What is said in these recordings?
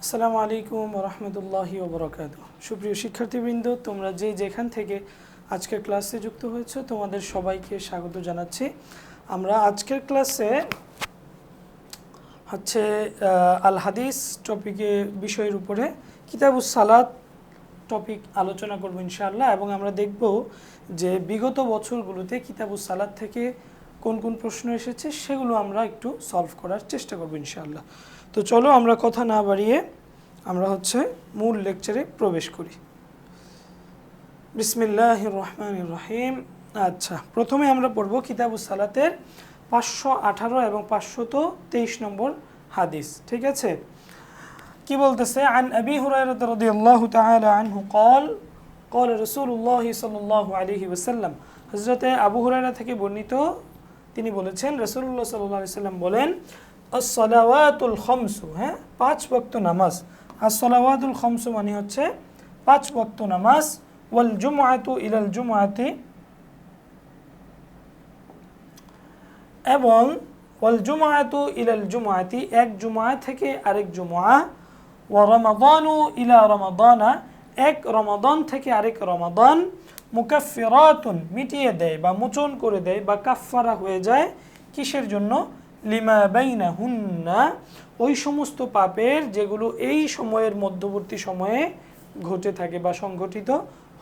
আসসালামু আলাইকুম রহমতুল্লাহি ওবরাকাতু। সুপ্রিয় শিক্ষার্থীবৃন্দ, তোমরা যেখান থেকে আজকের ক্লাসে যুক্ত হয়েছো তোমাদের সবাইকে স্বাগত জানাচ্ছি। আমরা আজকের ক্লাসে হচ্ছে আল হাদিস বিষয়ের উপরে কিতাবুস সালাত টপিক আলোচনা করব ইনশাআল্লাহ, এবং আমরা দেখব যে বিগত বছরগুলোতে কিতাবুস সালাত থেকে কোন কোন প্রশ্ন এসেছে সেগুলো আমরা একটু সলভ করার চেষ্টা করব ইনশাআল্লাহ। তো চলো আমরা কথা না বাড়িয়ে আমরা মূল লেকচারে প্রবেশ করি। বিসমিল্লাহির রহমানির রহিম। আচ্ছা, প্রথমে আমরা পড়ব কিতাবুস সালাতের 518 এবং 523 নম্বর হাদিস। ঠিক আছে, কি বলতেছে? আন আবি হুরায়রা রাদিয়াল্লাহু তাআলা আনহু قال قال رسول الله صلى الله عليه وسلم। হযরতে আবু হুরায়রা থেকে বর্ণিত, তিনি বলেছেন রাসূলুল্লাহ সাল্লাল্লাহু আলাইহি ওয়াসাল্লাম বলেন, আস-সালাওয়াতুল খামসু, পাঁচ ওয়াক্ত নামাজ। আস-সালাওয়াতুল খামসু মানে হচ্ছে পাঁচ ওয়াক্ত নামাজ। ওয়াল জুমআতু ইলাল জুমআতি, এবং ওয়াল জুমআতু ইলাল জুমআতি, এক জুমআ থেকে আরেক জুমআ। ওয়া রমাদানু ইলা রমাদানা, এক রমাদান থেকে আরেক রমাদান। মুকাফফিরাতুন, মিটিয়ে দেয় বা মোচন করে দেয় বা কাফফারা হয়ে যায়। কিসের জন্য? লিমা বাইনাহুন্না, ওই সমস্ত পাপের যেগুলো এই সময়ের মধ্যবর্তী সময়ে ঘটে থাকে বা সংঘটিত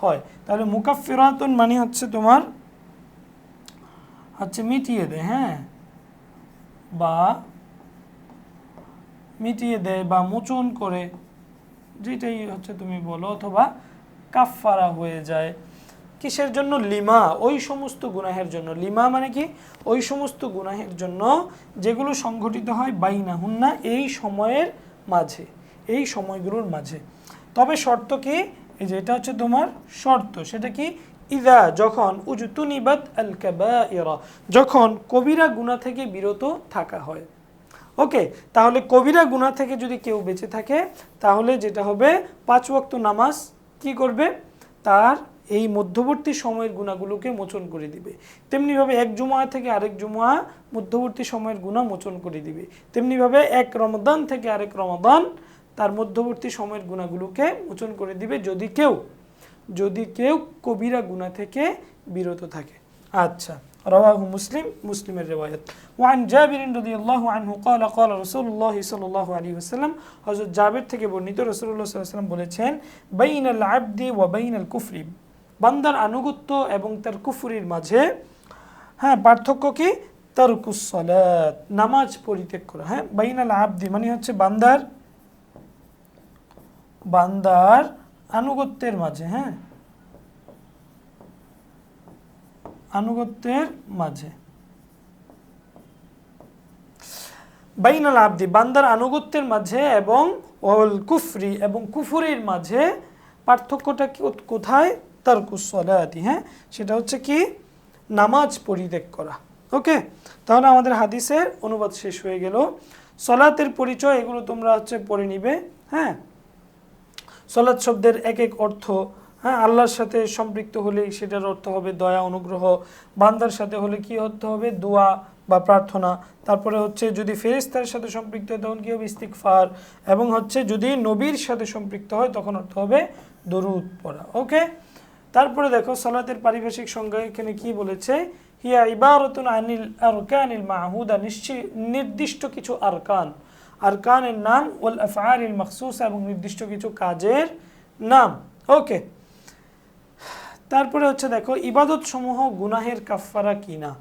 হয়। তাহলে মুকাফফিরাতুন মানে হচ্ছে তোমার মিটিয়ে দেয়, বা মিটিয়ে দেয় বা মোচন করে, যেটাই তুমি বলো, অথবা কাফফারা হয়ে যায়। কিসের জন্য? লিমা, ওই সমস্ত গুনাহের জন্য। লিমা মানে কি? ওই সমস্ত গুনাহের জন্য যেগুলো সংঘটিত হয় বাইনাহুন্না, এই সময়ের মাঝে, এই সময়গুলোর মাঝে। তবে শর্ত কি? এই যে এটা হচ্ছে তোমার শর্ত, সেটা কি? ইদা, যখন, উজতুনিবাত আল কাবাইরা, যখন কবিরা গুনাহ থেকে বিরত থাকা হয়। ওকে, তাহলে কবিরা গুনাহ থেকে যদি কেউ বেঁচে থাকে তাহলে যেটা হবে, পাঁচ ওয়াক্ত নামাজ কি করবে? তার এই মধ্যবর্তী সময়ের গুনাহগুলোকে মোচন করে দিবে। তেমনিভাবে এক জুমআ থেকে আরেক জুমআ মধ্যবর্তী সময়ের গুনাহ মোচন করে দিবে। তেমনিভাবে এক রমাদান থেকে আরেক রমাদান তার মধ্যবর্তী সময়ের গুনাহগুলোকে মোচন করে দিবে, যদি কেউ কবিরা গুনাহ থেকে বিরত থাকে। আচ্ছা, রাওয়াহু মুসলিম, মুসলিমের রিওয়ায়াত। ওয়ান জাবির রাদিয়াল্লাহু আনহু قال قال رسول الله صلى الله عليه وسلم, হযরত জাবির থেকে বর্ণিত, রাসূলুল্লাহ সাল্লাল্লাহু আলাইহি ওয়াসাল্লাম বলেছেন, বাইনাল আবদি ওয়া বাইনাল কুফরি, বান্দার আনুগত্য এবং তার কুফরির মাঝে পার্থক্য কি? তারকুস সালাত, নামাজ পরিত্যাগ করা। বাইনাল আবদি মানে হচ্ছে বান্দার আনুগত্যের মাঝে, আনুগত্যের মাঝে। বাইনাল আবদি, বান্দার আনুগত্যের মাঝে, এবং ওয়াল কুফরি, এবং কুফরির মাঝে। পার্থক্যটা কোথায়? তারকুস সালাতি, সেটা হচ্ছে কি? নামাজ পরিত্যাগ করা। ওকে, তাহলে আমাদের হাদিসের অনুবাদ শেষ হয়ে গেল। সালাতের পরিচয় এগুলো তোমরা পড়ে নিবে। সালাত শব্দের এক এক অর্থ। আল্লাহর সাথে সম্পৃক্ত হলে সেটার অর্থ হবে দয়া, অনুগ্রহ। বান্দার সাথে হলে কি অর্থ হবে? দোয়া বা প্রার্থনা। তারপরে যদি ফেরেশতার সাথে সম্পৃক্ত হয় তখন কি হবে? ইস্তিগফার। এবং যদি নবীর সাথে সম্পৃক্ত হয় তখন অর্থ হবে দরুদ পড়া। ওকে, তারপরে দেখো সালাতের পারিভাষিক সংজ্ঞা এখানে কি বলেছে? হিয়া ইবারাতুন আনিল আরকানিল মাহুদা, নির্দিষ্ট কিছু আরকানের নাম, ওয়াল আফআলিল মাখসুসা, এবং নির্দিষ্ট কিছু কাজের নাম। ওকে, তারপরে দেখো ইবাদত সমূহ গুনাহের কাফফারা কিনা।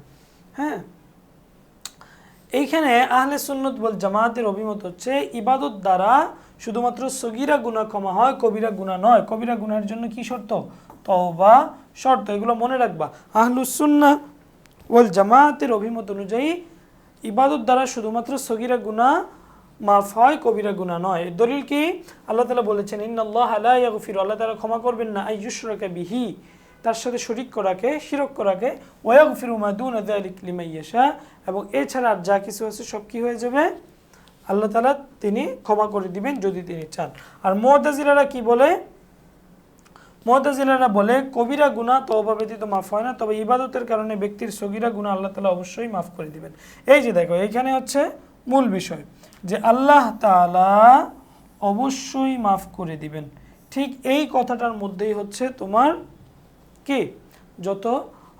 এইখানে আহলে সুন্নাত ওয়াল জামাতের অভিমত হচ্ছে ইবাদত দ্বারা শুধুমাত্র সগীরা গুনাহ ক্ষমা হয়, কবিরা গুনাহ নয়। কবিরা গুনাহের জন্য কি শর্ত? তওবা শর্ত। এগুলো মনে রাখবা। আহলুস সুন্নাহ ওয়াল জামাতের অভিমত অনুযায়ী ইবাদত দ্বারা শুধুমাত্র সগীরা গুনাহ মাফ হয়, কবিরা গুনাহ নয়। এর দলিল কি? আল্লাহ তাআলা বলেছেন, ইন্নাল্লাহা লা ইয়াগফিরু, আল্লাহ তাআলা ক্ষমা করবেন না, আইয়ুশরাকা বিহি, তার সাথে শিরক করাকে, ওয়া ইয়াগফিরু মা দুনা যালিকা লিমান ইয়াশা, এবং এছাড়া আর যা কিছু আছে সব কি হয়ে যাবে? আল্লাহ তাআলা তিনি ক্ষমা করে দিবেন যদি তিনি চান। আর মুতাজিলারা কি বলে? মুতাজিলারা বলে কবিরা গুনাহ তওবা ব্যতীত মাফ হয় না, তবে ইবাদতের কারণে ব্যক্তির সগীরা গুনাহ আল্লাহ তাআলা অবশ্যই মাফ করে দিবেন। এই যে দেখো, এখানে মূল বিষয় যে আল্লাহ তাআলা অবশ্যই মাফ করে দিবেন। ঠিক এই কথাটার মধ্যেই হচ্ছে তোমার কি যত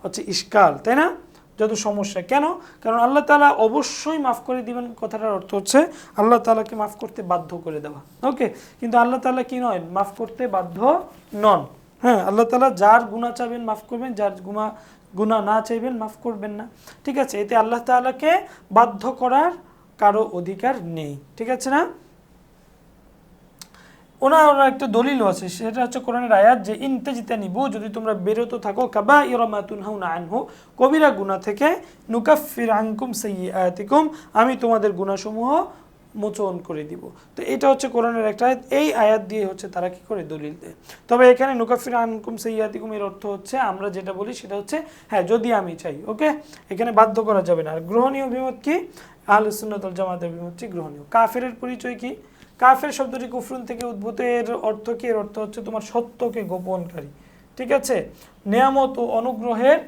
হচ্ছে ইশকাল, তাই না, যত সমস্যা। কেন? কারণ আল্লাহ তাআলা অবশ্যই মাফ করে দিবেন কথাটার অর্থ হচ্ছে আল্লাহ তাআলাকে মাফ করতে বাধ্য করে দেওয়া। ওকে, কিন্তু আল্লাহ তাআলা কি নয়, মাফ করতে বাধ্য নন। হ্যাঁ, আল্লাহ তাআলা যার গুনাহ চাইবেন মাফ করবেন, যার গুনাহ না চাইবেন মাফ করবেন না। ঠিক আছে, এতে আল্লাহ তাআলাকে বাধ্য করার কারো অধিকার নেই। ঠিক আছে না? ওনার একটা দলিলও আছে, সেটা হচ্ছে কোরআনের আয়াত যে ইনতাজিতানিবু, যদি তোমরা বিরত থাকো কাবাইরা মা তুনহাউনা আনহু, কবিরা গুনাহ থেকে, নুকাফির আনকুম সাইয়্যাতিকুম, আমি তোমাদের গুনাহসমূহ মোচন করে দিব। তো এটা হচ্ছে কোরআনের একটা আয়াত, এই আয়াত দিয়ে হচ্ছে তারা কি করে দলিল দেয়। তবে এখানে নুকাফির আনকুম সাইয়্যাতিকুম এর অর্থ হচ্ছে আমরা যেটা বলি সেটা হচ্ছে হ্যাঁ যদি আমি চাই। ওকে, এখানে বাধ্য করা যাবে না। আর গ্রহণীয় বিমত কি? আহলুস সুন্নাত ওয়াল জামাতের বিমতটি গ্রহণীয়। কাফেরের পরিচয় কি? কাফের শব্দটি কুফরুন থেকে উদ্ভূত। এর অর্থ কি? এর অর্থ হচ্ছে তোমার সত্যকে গোপনকারী, ঠিক আছে, নিয়ামত ও অনুগ্রহের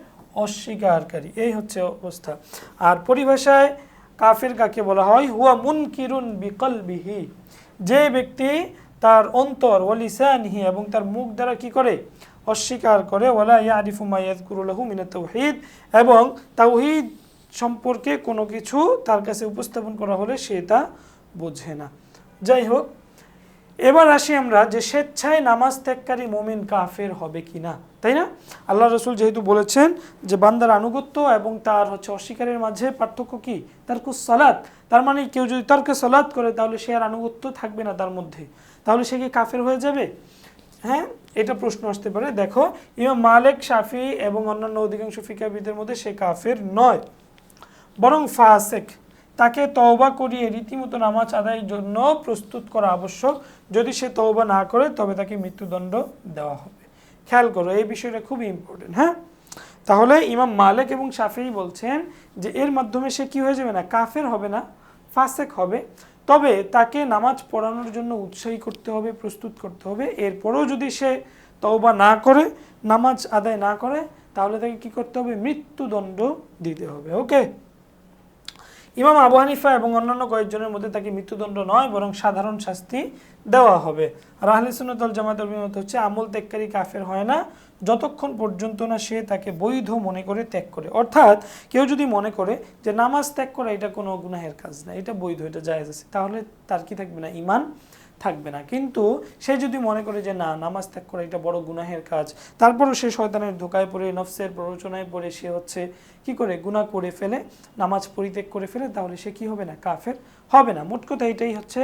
অস্বীকারী, এই হচ্ছে অবস্থা। আর পরিভাষায় কাফের কাকে বলা হয়? হুয়া মুনকিরুন বিকলবিহি, যে ব্যক্তি তার অন্তর ওয়া লিসানিহি এবং তার মুখ দ্বারা কি করে? অস্বীকার করে। ওয়ালা ইয়ারিফু মা ইয়াযকুরু লাহু মিনাত তাওহীদ, এবং তাওহীদ সম্পর্কে কোনো কিছু তার কাছে উপস্থাপন করা হলে সে তা বোঝে না। যাই হোক, এবার আসি আমরা যে স্বেচ্ছায় নামাজ ত্যাগকারী মুমিন কাফের হবে কিনা, তাই না? আল্লাহ রাসূল যেহেতু বলেছেন যে বান্দার আনুগত্য এবং তার হচ্ছে অস্বীকারের মাঝে পার্থক্য কি? তারকুস সালাত। তার মানে কেউ যদি তর্কে সালাত করে তাহলে সে আর আনুগত্য থাকবে না তার মধ্যে, তাহলে সে কি কাফের হয়ে যাবে? হ্যাঁ, এটা প্রশ্ন আসতে পারে। দেখো, ইমাম মালিক, শাফি এবং অন্যান্য অধিকাংশ ফিকহবিদদের মধ্যে সে কাফের নয়, বরং ফাসেক। তাকে তওবা করিয়ে রীতিমতো নামাজ আদায়ের জন্য প্রস্তুত করা আবশ্যক। যদি সে তওবা না করে তবে তাকে মৃত্যুদণ্ড দেওয়া হবে। খেয়াল করো, এই বিষয়টা খুবই ইম্পর্টেন্ট। হ্যাঁ, তাহলে ইমাম মালিক এবং শাফিঈ বলছেন যে এর মাধ্যমে সে কি হয়ে যাবে না, কাফের হবে না, ফাসেক হবে। তবে তাকে নামাজ পড়ানোর জন্য উৎসাহী করতে হবে, প্রস্তুত করতে হবে। এরপরেও যদি সে তওবা না করে, নামাজ আদায় না করে, তাহলে তাকে কি করতে হবে? মৃত্যুদণ্ড দিতে হবে। ওকে, ইমাম আবু হানিফা এবং অন্যান্য কয়েকজনের মধ্যে তাকে মৃত্যুদণ্ড নয় বরং সাধারণ শাস্তি দেওয়া হবে। আর আহলে সুন্নাত ওয়াল জামাতের অভিমত হচ্ছে আমল ত্যাগকারী কাফের হয় না যতক্ষণ পর্যন্ত না সে তাকে বৈধ মনে করে ত্যাগ করে। অর্থাৎ কেউ যদি মনে করে যে নামাজ ত্যাগ করা এটা কোনো গুনাহের কাজ না, এটা বৈধ, এটা জায়েজ আছে, তাহলে তার কি থাকবে না? ঈমান থাকবে না। কিন্তু সে যদি মনে করে যে না, নামাজ ত্যাগ করা এটা বড় গুনাহের কাজ, তারপরও সে শয়তানের ধোকায় পড়ে, নফসের প্ররোচনায় পড়ে সে হচ্ছে কি করে গুনাহ করে ফেলে, নামাজ পরিত্যাগ করে ফেলে, তাহলে সে কি হবে না? কাফের হবে না। মোট কথা এটাই হচ্ছে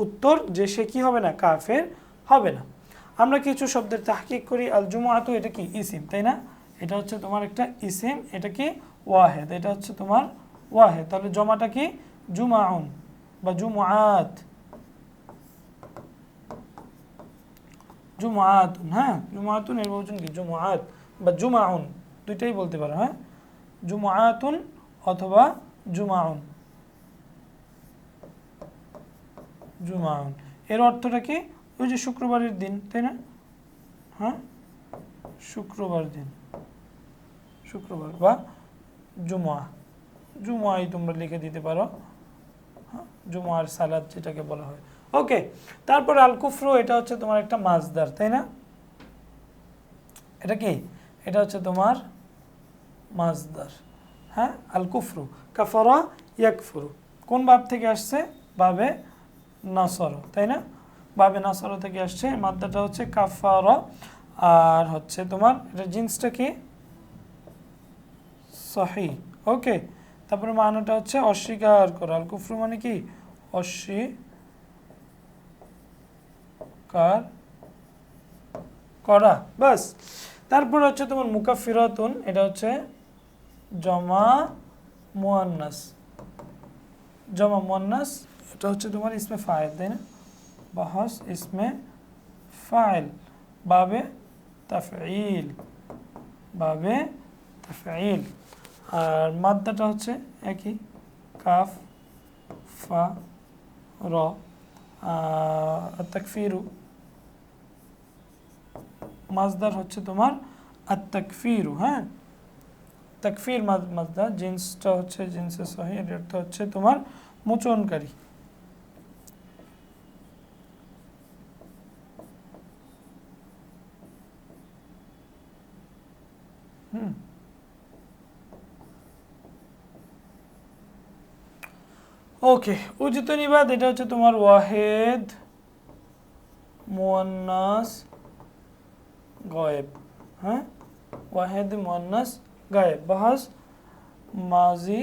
উত্তর, যে সে কি হবে না? কাফের হবে না। আমরা কিছু শব্দের তাহকিক করি। আল জুমআতু, এটা কি? ইসিম, তাই না? এটা হচ্ছে তোমার একটা ইসিম, এটা কি? ওয়াহেদ, এটা হচ্ছে তোমার ওয়াহেদ। তাহলে জমাটা কি? জুমাউন বা জুমআত, জুমআতুন। হ্যাঁ, জুমআতুন এর বহুবচন কি? জুমআত বা জুমাউন, দুইটাই বলতে পারো। হ্যাঁ, জুমআতুন অথবা জুমাউন, জুমাউন। এর অর্থটা কি? ওই যে শুক্রবারের দিন, তাই না? হ্যাঁ, শুক্রবার দিন, শুক্রবার বা জুমআ, জুমআই তোমরা লিখে দিতে পারো। হ্যাঁ, জুমআর সালাত যেটাকে বলা হয়। ওকে, তারপর আল কুফরু, এটা হচ্ছে তোমার একটা মাজদার, তাই না? এটা কি? এটা হচ্ছে তোমার মাজদার। হ্যাঁ, আল কুফরু, কাফারা ইয়াকফুরু, কোন বাব থেকে আসছে? বাবে নাসর, তাই না? বাবে নাসর থেকে আসছে। মাদ্দাটা হচ্ছে কাফারা, আর হচ্ছে তোমার এটা জিন্সটা কি? সহি। ওকে, তারপরে মানাটা হচ্ছে অস্বীকার করা। আল কুফরু মানে কি? অস্বীকার করা, বাস। তারপর হচ্ছে তোমার মুকাফিরাতুন, এটা হচ্ছে জমা মুয়ান্নাস, জমা মুয়ান্নাস, এটা হচ্ছে তোমার ইসমে ফাইল, তাই না? বাহাস ইসমে ফাইল, বাবে তাফঈল, বাবে তাফঈল। আর মাদ্দাটা হচ্ছে একই, কাফ ফা র। তাকফিরু, মাজদার হচ্ছে তোমার আত-তাকফিরু। হ্যাঁ, তাকফির মাজদার, জিন্সটা হচ্ছে জিন্সে সহি, এর অর্থ হচ্ছে তোমার মোচনকারী। ওকে, উজিত নিবাদ এটা হচ্ছে তোমার ওয়াহেদ মুয়ান্নাস গায়েব। হ্যাঁ, ওয়াহেদ মুয়ান্নাস গায়েব। বাহাস মাজি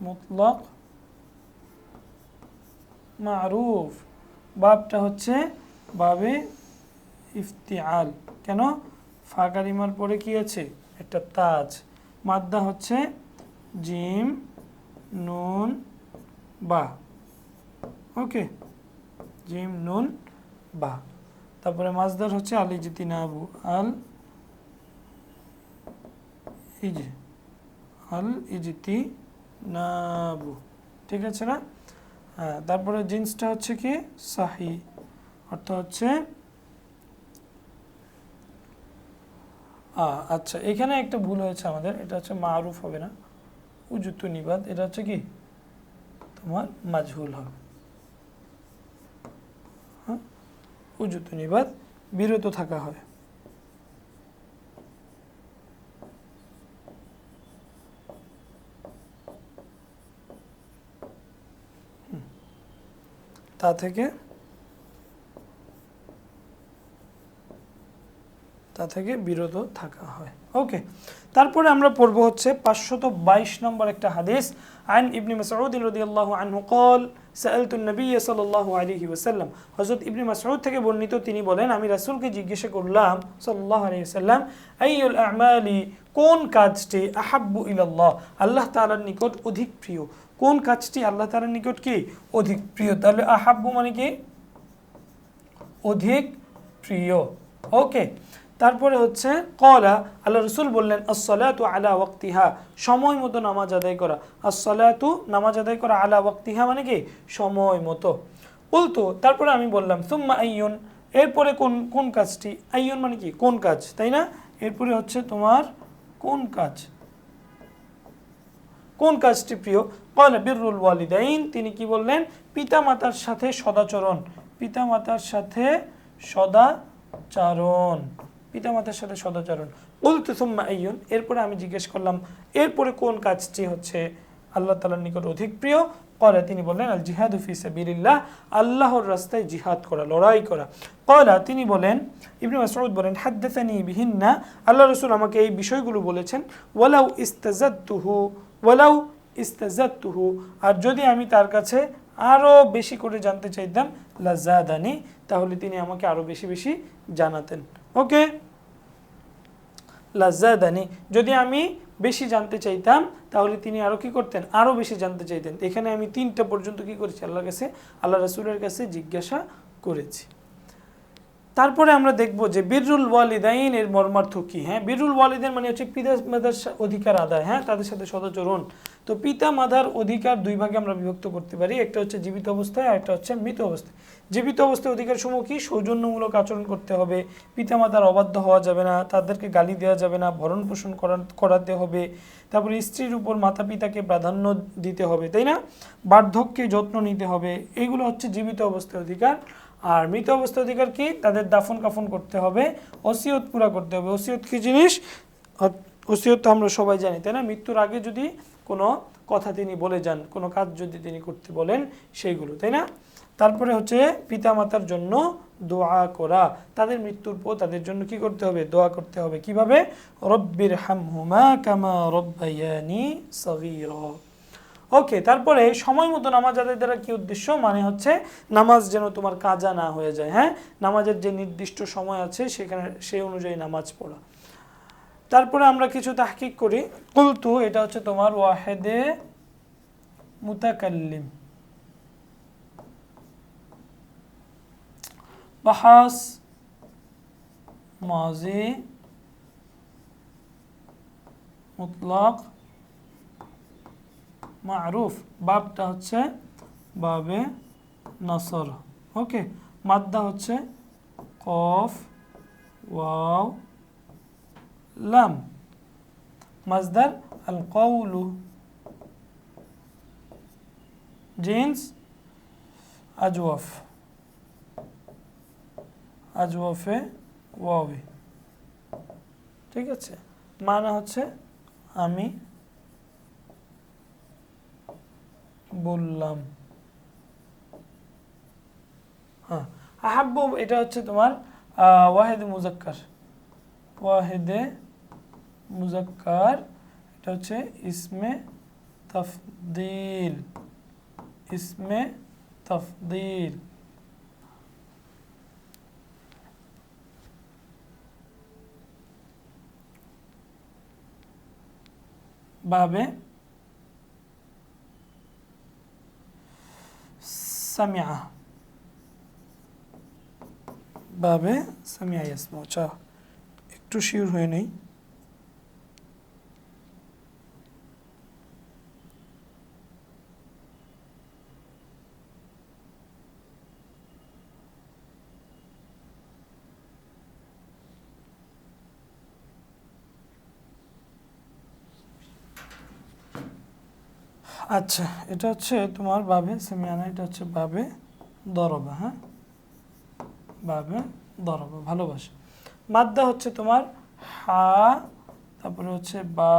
মুতলাক মারুফ। বাবটা হচ্ছে বাবে ইফতিআল। কেন? ফা কালিমার পরে কি আছে? একটা তাজ। মাদ্দা হচ্ছে জিম নুন বা। ওকে, জিম নুন বা। তারপরে মাজদার হচ্ছে আল ইজতিনাবু। আল ইজতিনাবু। ঠিক আছে না? হ্যাঁ, তারপরে জিন্সটা হচ্ছে কি? সাহি, অর্থ হচ্ছে আচ্ছা, এখানে একটা ভুল হয়েছে আমাদের। এটা হচ্ছে মারুফ হবে না, উজুতু নিবাদ। এটা হচ্ছে কি তোমার মাজহুল হবে। হ্যাঁ, উজুতু নিবাদ বিরত থাকা হয়। তা থেকে বিরত থাকা হয়। ওকে, তারপরে আমরা পড়ব হচ্ছে 522 নম্বর একটা হাদিস। আন ইবনে মাসউদ রাদিয়াল্লাহু আনহু قال سألت النبي صلى الله عليه وسلم। হযরত ইবনে মাসউদ থেকে বর্ণিত, তিনি বলেন আমি রাসূলকে জিজ্ঞাসা করলাম সাল্লাল্লাহু আলাইহি ওয়াসাল্লাম, আইয়ুল আ'মালি, কোন কাজটি, আহাব্বু ইলাল্লাহ, আল্লাহ তাআলার নিকট অধিক প্রিয়। কোন কাজটি আল্লাহ তাআলার নিকট কি অধিক প্রিয়? তাহলে আহাব্বু মানে কি? অধিক প্রিয়। ওকে, তারপরে হচ্ছে কলা, আল্লাহ রসুল বললেন আসসালাতু আলা ওয়াক্তিহা, সময় মতো নামাজ আদায় করা। আসসালাতু, নামাজ আদায় করা, আলা ওয়াক্তিহা মানে কি সময় মতো। বলতো, তারপরে আমি বললাম সুম্মা আইয়ুন, এরপরে কোন কোন কাজটি? আইয়ুন মানে কি কোন কাজ, তাই না? এরপরে হচ্ছে তোমার কোন কাজ, কোন কাজটি প্রিয়? ক্বালা বিররুল ওয়ালিদাইন, তিনি কি বললেন? পিতামাতার সাথে সদাচরণ। পিতামাতার সাথে সদাচরণ, পিতামাতার সাথে সদাচরণ। কুলতু সুম্মা আইয়ুন, এরপরে আমি জিজ্ঞেস করলাম এরপরে কোন কাজটি হচ্ছে আল্লাহ তাআলার নিকট অধিক প্রিয়? ক্বালা, তিনি বললেন আল জিহাদু ফি সাবিলিল্লাহ, আল্লাহর রাস্তায় জিহাদ করা, লড়াই করা। ক্বালা, তিনি বলেন, ইবনে মাসউদ বলেন হাদ্দাসানি বিহিন্না, আল্লাহ রাসূল আমাকে এই বিষয়গুলো বলেছেন। ওয়ালাউ ইস্তাজাদতুহু, আর যদি আমি তার কাছে আরো বেশি করে জানতে চাইতাম, লাজাদানি, তাহলে তিনি আমাকে আরো বেশি বেশি জানাতেন। ওকে, লাজাদানি, যদি আমি বেশি জানতে চাইতাম তাহলে তিনি আরো কি করতেন? আরো বেশি জানতে চাইতেন। এখানে আমি 3টা পর্যন্ত কি করেছি? আল্লাহর কাছে, আল্লাহ রাসূলের কাছে জিজ্ঞাসা করেছি। তারপরে আমরা দেখব যে বিররুল ওয়ালিদাইন এর মর্মার্থ কি। হ্যাঁ, বিররুল ওয়ালিদাইন মানে হচ্ছে পিতা মাতার অধিকার আদায়, হ্যাঁ, তাদের সাথে সদাচরণ। তো পিতা মাতার অধিকার দুই ভাগে আমরা বিভক্ত করতে পারি, একটা হচ্ছে জীবিত অবস্থায় আর একটা হচ্ছে মৃত অবস্থায়। জীবিত অবস্থায় অধিকার সমূহ কি? সৌজন্যমূলক আচরণ করতে হবে, পিতা মাতার অবাধ্য হওয়া যাবে না, তাদেরকে গালি দেওয়া যাবে না, ভরণ পোষণ করাতে হবে, তারপরে স্ত্রীর উপর মাতা পিতাকে প্রাধান্য দিতে হবে, তাই না? বার্ধক্যে যত্ন নিতে হবে, এগুলো হচ্ছে জীবিত অবস্থায় অধিকার। আর মৃত অবস্থা অধিকার কি? তাদের দাফন কাফন করতে হবে, ওসিয়ত পুরা করতে হবে। ওসিয়ত কি জিনিস? ওসিয়ত তো আমরা সবাই জানি, তাই না? মৃত্যুর আগে যদি কোনো কথা তিনি বলে যান, কোনো কাজ যদি তিনি করতে বলেন, সেইগুলো, তাই না? তারপরে হচ্ছে পিতামাতার জন্য দোয়া করা, তাদের মৃত্যুর পর তাদের জন্য কি করতে হবে? দোয়া করতে হবে। কিভাবে? রব্বির হামহুমা কামা রব্বায়ানি সগীরা। ওকে, তারপরে সময় মতো নামাজ আদায় দ্বারা কি উদ্দেশ্য? মানে হচ্ছে নামাজ যেন তোমার কাজা না হয়ে যায়। হ্যাঁ, নামাজের যে নির্দিষ্ট সময় আছে সেখানে সেই অনুযায়ী নামাজ পড়া। তারপরে আমরা কিছু তাহকিক করি। কুলতু, এটা হচ্ছে তোমার ওয়াহেদে মুতাকাল্লিম। বাহাস মাজি মুতলাক মারুফ। বাবটা হচ্ছে বাবে নাসর। ওকে, মাদ্দা হচ্ছে কফ ওয়াও লাম। মাজদার আল কওলু। জিন্স আজওয়াফ, আজওয়াফে ওয়াবি। ঠিক আছে, মানা হচ্ছে আমি বললাম। হ্যাঁ, আহাব্বু এটা হচ্ছে তোমার ওয়াহিদে মুজাক্কার, ওয়াহিদে মুজাক্কার, এটা হচ্ছে ইসমে তাফদীল, ইসমে তাফদীল। বাবে সামিআ, বাবে সামিআ ইয়াসমু। আচ্ছা, একটু শিওর হয়ে নেই। আচ্ছা, এটা হচ্ছে তোমার বাবে সামিআনা, এটা হচ্ছে বাবে দরবা। হ্যাঁ, বাবে দরবা, ভালোবাসা। মাদ্দা হচ্ছে তোমার হা, তারপরে হচ্ছে বা,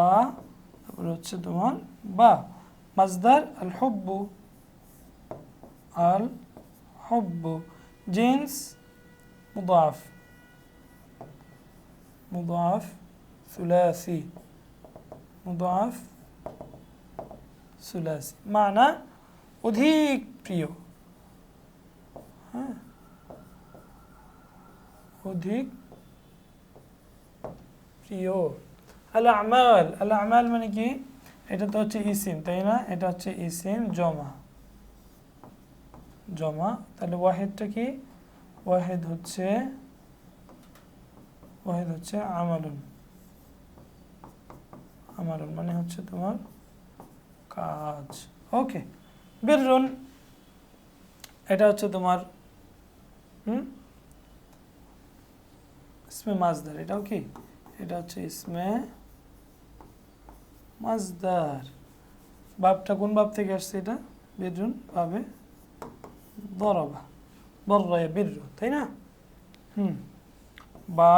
তারপরে হচ্ছে তোমার বা। মাজদার আল হুব্বু, আল হুব্বু। জিন্স মুদাফ, মুদাফ সুলাসি, মুদাফ সুলাসি, মানা অধিক প্রিয়। হ্যাঁ, অধিক প্রিয়। আল আমাল, আল আমাল মানে কি? এটা তো হচ্ছে ইসিম, তাই না? এটা হচ্ছে ইসিম জমা, জমা। তাহলে ওয়াহিদটা কি? ওয়াহিদ হচ্ছে, ওয়াহিদ হচ্ছে আমালুন, আমালুন মানে হচ্ছে তোমার কাজ। ওকে, বিররুন এটা হচ্ছে তোমার ইসমে মাজদার, এটাও কি? এটা হচ্ছে ইসমে মাজদার। বাবটা কোন বাব থেকে আসছে? এটা বিররুন, বাবে দরবা, দররায়া বিররু, তাই না? বা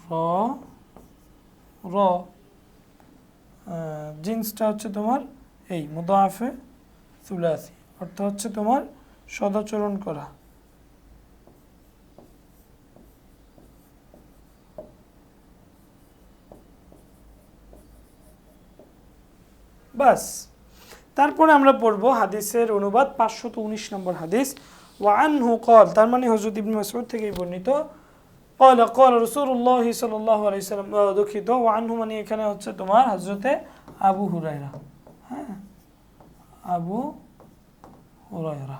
র, র। জিন্সটা হচ্ছে তোমার এই মুদাফে সুলাসি, অর্থ হচ্ছে তোমার সদাচরণ করা। বাস, তারপরে আমরা পড়বো হাদিসের অনুবাদ, 519 নম্বর হাদিস। ওয়ানহু কল, তার মানে হযরত ইবনে মাসউদ থেকেই বর্ণিত। قال قال رسول الله صلى الله عليه وسلم, দুঃখিত, ওয়ানহু মানে এখানে হচ্ছে তোমার হযরতে আবু হুরায়রা। হ্যাঁ, আবু হুরায়রা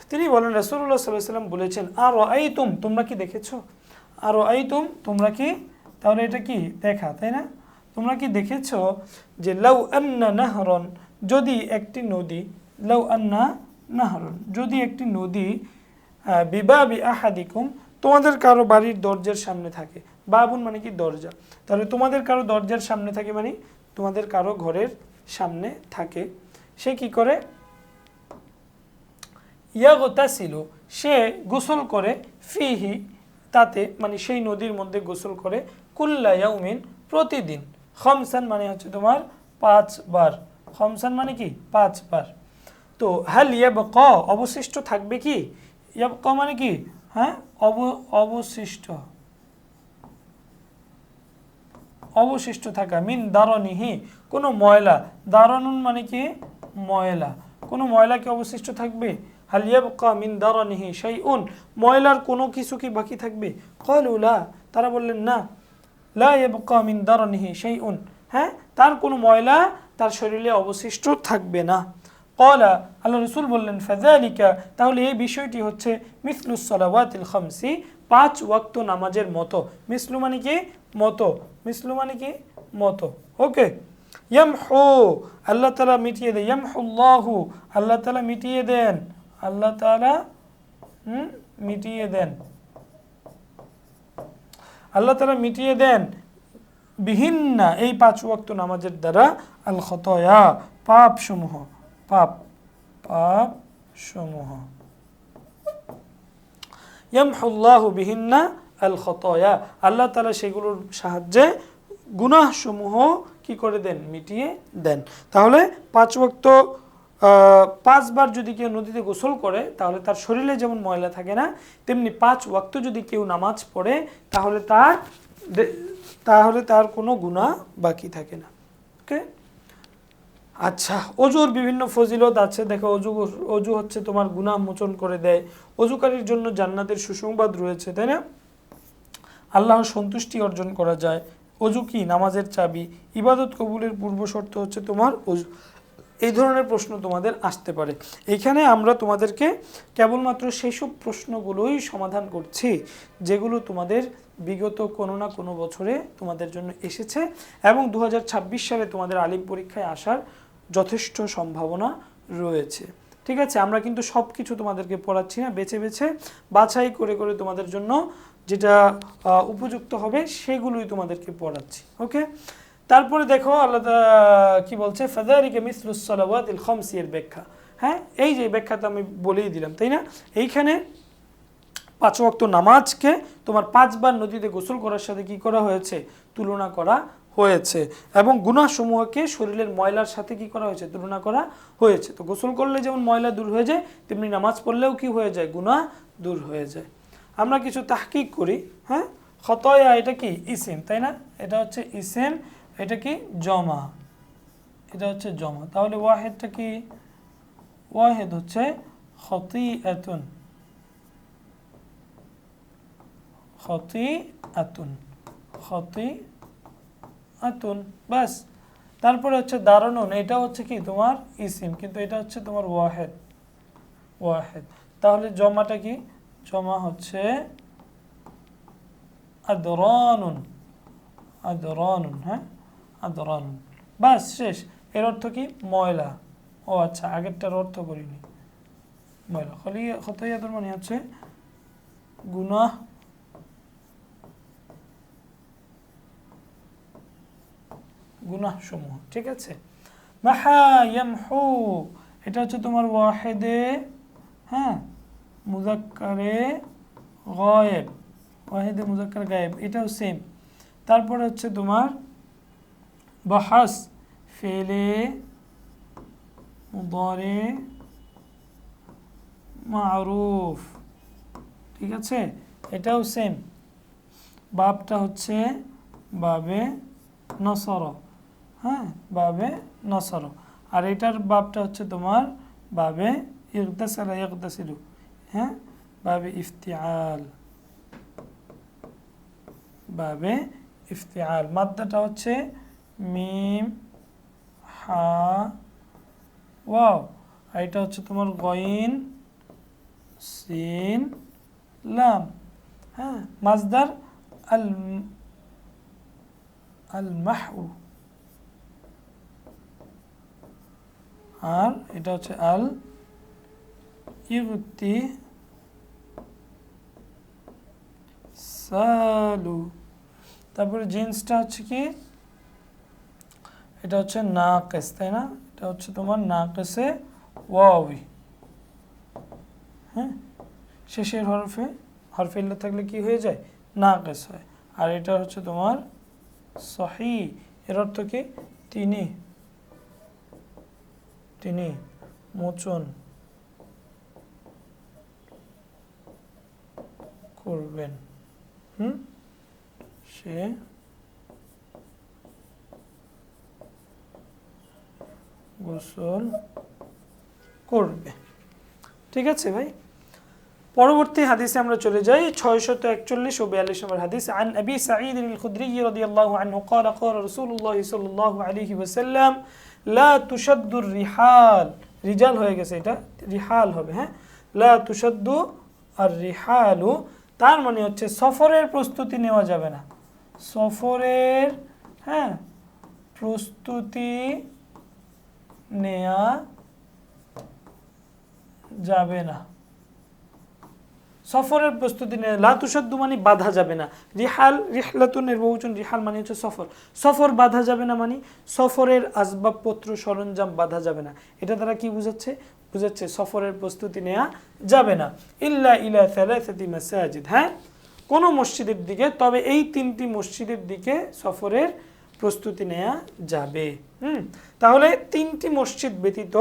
তিনি বলেন রাসূলুল্লাহ সাল্লাল্লাহু আলাইহি ওয়াসাল্লাম বলেছেন, আর আইতুম, তোমরা কি দেখেছো? আর আইতুম, তোমরা কি? তাহলে এটা কি? দেখা, তাই না? তোমরা কি দেখেছো যে লাউ আন্না নাহরন, যদি একটি নদী, লাউ আন্না নাহরন, যদি একটি নদী বিবাবি আহাদিকুম, তোমাদের কারো বাড়ির দরজার সামনে থাকে। বাবুন মানে কি? দরজা। তাহলে তোমাদের কারো দরজার সামনে থাকে মানে তোমাদের কারো ঘরের সামনে থাকে। সে কি করে? ইয়াগতাসিলু, সে গোসল করে, ফিহি, তাতে, মানে সেই নদীর মধ্যে গোসল করে, কুল্লা ইয়াউমিন, প্রতিদিন, খামসান মানে হচ্ছে তোমার 5 বার, খামসান মানে কি? 5 বার। তো হাল ইয়াবকা, অবশিষ্ট থাকবে কি? ইয়াবকা মানে কি? হ্যাঁ, অবশিষ্ট, অবশিষ্ট থাকা, মিন দারনিহি, কোনো ময়লা, দারনুন মানে কি? ময়লা, কোনো ময়লা কি অবশিষ্ট থাকবে? হাল ইয়াবকা মিন দারনিহি শাইউন, ময়লার কোনো কিছু কি বাকি থাকবে? ক্বালু লা, তারা বললেন না, লা ইয়াবকা মিন দারনিহি শাইউন, হ্যাঁ, তার কোনো ময়লা তার শরীরে অবশিষ্ট থাকবে না। ক্বালা, আল্লাহ রাসূল বললেন, ফাযালিকা, তাহলে এই বিষয়টি হচ্ছে মিসলুস সালাওয়াতিল খামসি, 5 ওয়াক্ত নামাজের মতো। মিসলু মানে কি? মতো, মিসলু মানে কি? মতো। ওকে, ইয়ামহু, আল্লাহ তাআলা মিটিয়ে দেন, ইয়ামহুল্লাহু, আল্লাহ তাআলা মিটিয়ে দেন, আল্লাহ তাআলা মিটিয়ে দেন, আল্লাহ তাআলা মিটিয়ে দেন, বিহিন্না, এই 5 ওয়াক্ত নামাজের দ্বারা, আল খতায়া, পাপ সমূহ, পাপ, পাপ সমূহ। ইয়ামহুল্লাহু বিহিন্না আল খতায়া, আল্লাহ তাআলা সেগুলোর সাহায্যে গুনাহ সমূহ কি করে দেন, মিটিয়ে দেন। তাহলে 5 ওয়াক্ত 5 বার যদি কেউ নদীতে গোসল করে তাহলে তার শরীরে যেমন ময়লা থাকে না, তেমনি 5 ওয়াক্ত যদি কেউ নামাজ পড়ে তাহলে তার কোনো গুনাহ বাকি থাকে না। ওকে, আচ্ছা, অজুর বিভিন্ন ফজিলত আছে। দেখো, অজু হচ্ছে তোমার গুনাহ মোচন করে দেয়। অজুকারীর জন্য জান্নাতের সুসংবাদ রয়েছে, তাই না? আল্লাহর সন্তুষ্টি অর্জন করা যায়। অজু কি? নামাজের চাবি। ইবাদত কবুলের পূর্ব শর্ত হচ্ছে তোমার অজু। এই ধরনের প্রশ্ন তোমাদের আসতে পারে। এখানে আমরা তোমাদেরকে কেবলমাত্র সেই সব প্রশ্নগুলোই সমাধান করছি যেগুলো তোমাদের বিগত কোনো না কোনো বছরে তোমাদের জন্য এসেছে এবং 2026 সালে তোমাদের আলিম পরীক্ষায় আসার যথেষ্ট সম্ভাবনা রয়েছে। ঠিক আছে, আমরা কিন্তু সব কিছু তোমাদেরকে পড়াচ্ছি না, বেছে বেছে বাছাই করে করে তোমাদের জন্য যেটা উপযুক্ত হবে সেগুলোই তোমাদেরকে পড়াচ্ছি। ওকে, তারপরে দেখো আল্লাহ কি বলছে, ফাযালিকা মিসলুস সালাওয়াতিল খামসি এর ব্যাখ্যা। হ্যাঁ, এই যে ব্যাখ্যাটা আমি বলেই দিলাম, তাই না? এইখানে 5 ওয়াক্ত নামাজকে তোমার 5 বার নদীতে গোসল করার সাথে কি করা হয়েছে, তুলনা করা হয়েছে এবং গুনাহসমূহকে শরীরের ময়লার সাথে কি করা হয়েছে, তুলনা করা হয়েছে। তো গোসল করলে যেমন ময়লা দূর হয়ে যায়, তেমনি নামাজ পড়লেও কি হয়ে যায়, গুনাহ দূর হয়ে যায়। আমরা কিছু তাহকিক করি। হ্যাঁ, খতয়া এটা কি? ইসিম, তাই না? এটা হচ্ছে ইসিম, এটা কি? জমা, এটা হচ্ছে জমা। তাহলে ওয়াহেদটা কি? ওয়াহেদ হচ্ছে খতিআতুন, খতিআতুন, খতিআতুন, বাস। তারপরে হচ্ছে দারুন, এটা হচ্ছে কি তোমার ইসিম, কিন্তু এটা হচ্ছে তোমার ওয়াহেদ, ওয়াহেদ। তাহলে জমাটা কি? জমা হচ্ছে আদরানুন, আদরানুন। হ্যাঁ, আদরানুন, বাস, শেষ। এর অর্থ কি? ময়লা। ও আচ্ছা, আগেরটার অর্থ করিনি। ময়লা খতিয়াতুন মানে হচ্ছে গুনাহ, গুনাহ সমূহ। ঠিক আছে, মাহা ইয়ামহু এটা হচ্ছে তোমার ওয়াহেদে, হ্যাঁ, মুযাক্কারে গায়েব, ওয়াহেদে মুযাক্কার গায়েব, এটাও সেম। তারপরে হচ্ছে তোমার বাহাস, ফেলে মুদারে মারুফ। ঠিক আছে, এটাও সেম। বাবটা হচ্ছে বাবে নসর, হ্যাঁ, বাবে নসর। আর এটার বাবটা হচ্ছে তোমার বাবে ইগতাসালা ইগতাসিলু, হ্যাঁ, বাবে ইফতিআল, বাবে ইফতিআল। মাদ্দাটা হচ্ছে মিম হা ওয়াও, আর এটা হচ্ছে তোমার গইন সিন লাম। হ্যাঁ, মাজদার আল আল মাহু, আর এটা হচ্ছে আল ইগতি সালু। তারপরে জিন্সটা হচ্ছে কি? এটা হচ্ছে নাকিস, তাই না? এটা হচ্ছে তোমার নাকিসে ওয়াওই। হ্যাঁ, শেষের হরফে ইল্লাত থাকলে কি হয়ে যায়? নাকিস হয়। আর এটা হচ্ছে তোমার সহি, এর অর্থ কি? তিনি, তিনি মোচন করবেন। সে গোসল করবে। ঠিক আছে ভাই, পরবর্তী হাদিসে আমরা চলে যাই 641 ও 42 নম্বর হাদিস। আন আবি সাঈদ আল-খুদরি রাদিয়াল্লাহু আনহু قال قال رسول الله صلى الله عليه وسلم لا تشد الرحال, রিজাল হয়ে গেছে, এটা রিহাল হবে। হ্যাঁ, লা তুশাদ্দু আর রিহালু, তার মানে হচ্ছে সফরের প্রস্তুতি নেওয়া যাবে না, সফরের, হ্যাঁ, প্রস্তুতি নেওয়া যাবে না, সফরের প্রস্তুতি নেওয়া। লা তুশাদ্দু মানে বাধা যাবে না। রিহাল, রিহলাতুনের বহুবচন, রিহাল মানে হচ্ছে সফর। সফর বাধা যাবে না মানে সফরের আসবাবপত্র সরঞ্জাম বাধা যাবে না। এটা দ্বারা কি বুঝাচ্ছে? বুঝাচ্ছে সফরের প্রস্তুতি নেওয়া যাবে না। ইল্লা ইলা সালাসাতি মাসাজিদ, হ্যাঁ, কোনো মসজিদের দিকে, তবে এই 3টি মসজিদের দিকে সফরের প্রস্তুতি নেওয়া যাবে। তাহলে 3টি মসজিদ ব্যতীত,